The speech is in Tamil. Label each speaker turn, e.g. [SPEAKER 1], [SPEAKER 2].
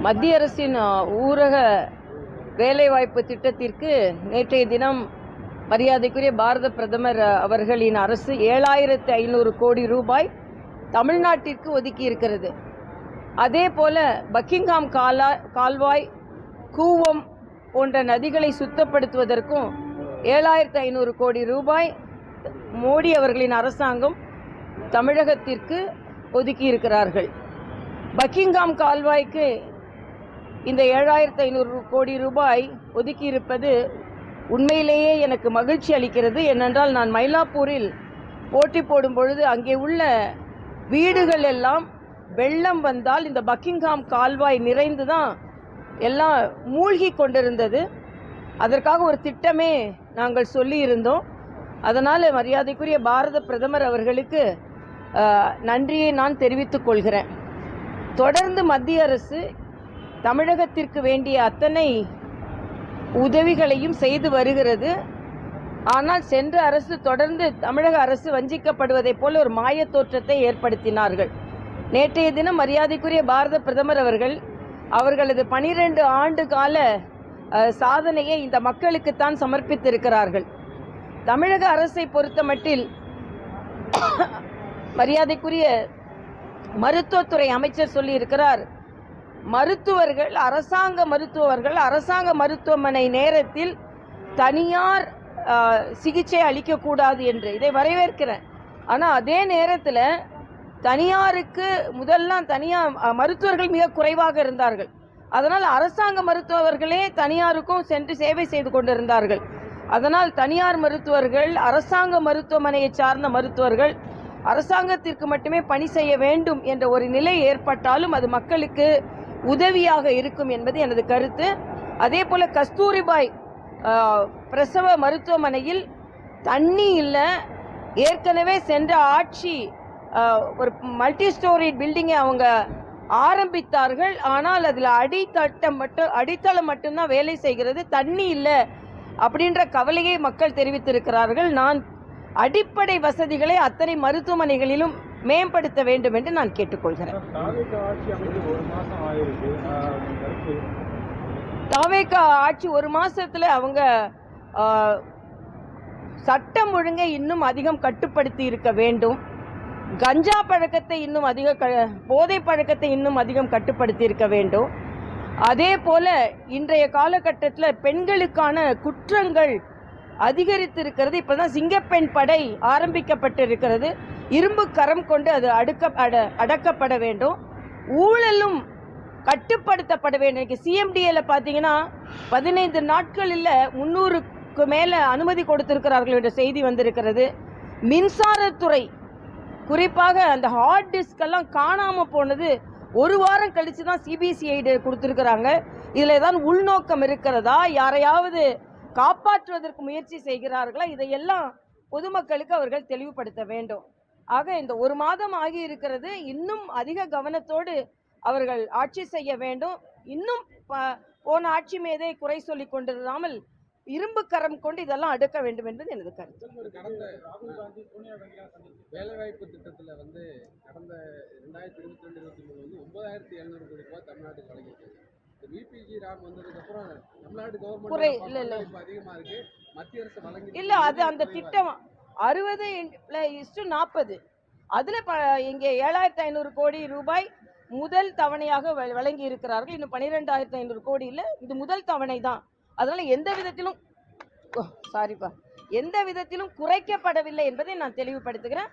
[SPEAKER 1] மத்திய அரசின் ஊரக வேலைவாய்ப்பு திட்டத்திற்கு நேற்றைய தினம் மரியாதைக்குரிய பாரத பிரதமர் அவர்களின் அரசு 7500 கோடி ரூபாய் தமிழ்நாட்டிற்கு ஒதுக்கி இருக்கிறது. அதே போல பக்கிங்ஹாம் கால்வாய், கூவம் போன்ற நதிகளை சுத்தப்படுத்துவதற்கும் 7500 கோடி ரூபாய் மோடி அவர்களின் அரசாங்கம் தமிழகத்திற்கு ஒதுக்கி இருக்கிறார்கள். பக்கிங்ஹாம் கால்வாய்க்கு இந்த 7500 கோடி ரூபாய் ஒதுக்கி இருப்பது உண்மையிலேயே எனக்கு மகிழ்ச்சி அளிக்கிறது. ஏனென்றால் நான் மயிலாப்பூரில் போட்டி போடும் பொழுது அங்கே உள்ள வீடுகள் எல்லாம் வெள்ளம் வந்தால் இந்த பக்கிங்ஹாம் கால்வாய் நிறைந்து தான் எல்லாம் மூழ்கி கொண்டிருந்தது. அதற்காக ஒரு திட்டமே நாங்கள் சொல்லியிருந்தோம். அதனால் மரியாதைக்குரிய பாரத பிரதமர் அவர்களுக்கு நன்றியை நான் தெரிவித்துக் கொள்கிறேன். தொடர்ந்து மத்திய அரசு தமிழகத்திற்கு வேண்டிய அத்தனை உதவிகளையும் செய்து வருகிறது. ஆனால் சென்ற அரசு தொடர்ந்து தமிழக அரசு வஞ்சிக்கப்படுவதைப் போல ஒரு மாயத் தோற்றத்தை ஏற்படுத்தினார்கள். நேற்றைய தினம் மரியாதைக்குரிய பாரத பிரதமர் அவர்களது 12 ஆண்டு கால சாதனையை இந்த மக்களுக்குத்தான் சமர்ப்பித்திருக்கிறார்கள். தமிழக அரசை பொறுத்தமட்டில் மரியாதைக்குரிய மருத்துவத்துறை அமைச்சர் சொல்லியிருக்கிறார், மருத்துவர்கள் அரசாங்க மருத்துவமனை நேரத்தில் தனியார் சிகிச்சை அளிக்கக்கூடாது என்று. இதை வரவேற்கிறேன். ஆனால் அதே நேரத்தில் தனியாருக்கு முதல்லாம் தனியார் மருத்துவர்கள் மிக குறைவாக இருந்தார்கள். அதனால் அரசாங்க மருத்துவர்களே தனியாருக்கும் சென்று சேவை செய்து கொண்டிருந்தார்கள். அதனால் தனியார் மருத்துவர்கள் அரசாங்க மருத்துவமனையை சார்ந்த மருத்துவர்கள் அரசாங்கத்திற்கு மட்டுமே பணி செய்ய வேண்டும் என்ற ஒரு நிலை ஏற்பட்டாலும் அது மக்களுக்கு உதவியாக இருக்கும் என்பது எனது கருத்து. அதே போல கஸ்தூரிபாய் பிரசவ மருத்துவமனையில் தண்ணி இல்லை. ஏற்கனவே சென்ற ஆட்சி ஒரு மல்டி ஸ்டோரி பில்டிங்கை அவங்க ஆரம்பித்தார்கள். ஆனால் அதில் அடித்தளம் மட்டும்தான் வேலை செய்கிறது, தண்ணி இல்லை அப்படின்ற கவலையை மக்கள் தெரிவித்திருக்கிறார்கள். நான் அடிப்படை வசதிகளை அத்தனை மருத்துவமனைகளிலும் மேம்படுத்த வேண்டும் என்று நான் கேட்டுக்கொள்கிறேன். தாவேகா ஆட்சி ஒரு மாசத்துல அவங்க சட்டம் ஒழுங்கை இன்னும் அதிகம் கட்டுப்படுத்தி இருக்க வேண்டும். கஞ்சா பழக்கத்தை இன்னும் போதை பழக்கத்தை இன்னும் அதிகம் கட்டுப்படுத்தி இருக்க வேண்டும். அதே போல இன்றைய காலகட்டத்தில் பெண்களுக்கான குற்றங்கள் அதிகரித்திருக்கிறது. இப்போதான் சிங்கப்பெண் படை ஆரம்பிக்கப்பட்டிருக்கிறது. இரும்பு கரம் கொண்டு அது அடக்கப்பட வேண்டும். ஊழலும் கட்டுப்படுத்தப்பட வேண்டும். இன்னைக்கு சிஎம்டிஏல பார்த்தீங்கன்னா 15 நாட்களில் 300க்கு மேலே அனுமதி கொடுத்திருக்கிறார்கள் என்ற செய்தி வந்திருக்கிறது. மின்சாரத்துறை குறிப்பாக அந்த ஹார்ட் டிஸ்க் எல்லாம் காணாமல் போனது ஒரு வாரம் கழித்து தான் சிபிசிஐடி கொடுத்துருக்குறாங்க. இதில் ஏதாவது உள்நோக்கம் இருக்கிறதா, யாரையாவது காப்பாற்றுவதற்கு முயற்சி செய்கிறார்களா, இதையெல்லாம் பொதுமக்களுக்கு அவர்கள் தெளிவுபடுத்த வேண்டும். ஆக இந்த ஒரு மாதம் ஆகி இருக்கிறது. இன்னும் அதிக கவனத்தோடு அவர்கள் ஆட்சி செய்ய வேண்டும். இன்னும் போன ஆட்சி மீதே குறை சொல்லிக் கொண்டிருந்தாமல் இரும்பு கரம் கொண்டு இதெல்லாம் அடுக்க வேண்டும் என்பது எனது கருத்து.
[SPEAKER 2] வேலைவாய்ப்பு திட்டத்தில் கடந்த 2022-23 9700 கோடி ரூபாய் தமிழ்நாட்டுக்கு வழங்கியிருக்கு. விபிஜி ராம் வந்ததுக்கு அப்புறம் தமிழ்நாடு கவர்மெண்ட் அதிகமா இருக்கு, மத்திய அரசு வழங்கி இல்ல.
[SPEAKER 1] அது அந்த திட்டம் 60:40 அதுல இங்கே 7500 கோடி ரூபாய் முதல் தவணையாக வழங்கி இருக்கிறார்கள். இன்னும் 12500 கோடி இல்ல, இது முதல் தவணை தான். அதனால எந்த விதத்திலும் குறைக்கப்படவில்லை என்பதை நான் தெளிவுபடுத்துகிறேன்.